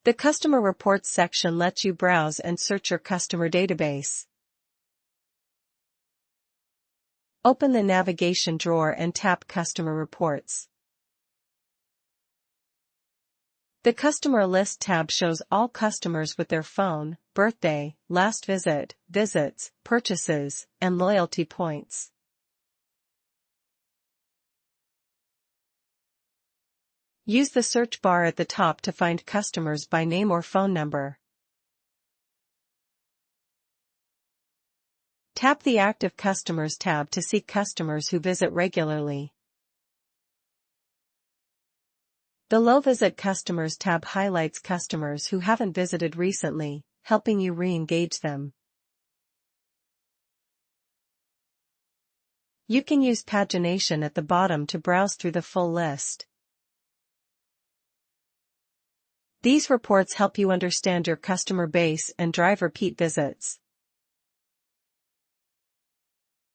The Customer Reports section lets you browse and search your customer database. Open the navigation drawer and tap Customer Reports. The Customer List tab shows all customers with their phone, birthday, last visit, visits, purchases, and loyalty points. Use the search bar at the top to find customers by name or phone number. Tap the Active Customers tab to see customers who visit regularly. The Low Visit Customers tab highlights customers who haven't visited recently, helping you re-engage them. You can use pagination at the bottom to browse through the full list. These reports help you understand your customer base and drive repeat visits.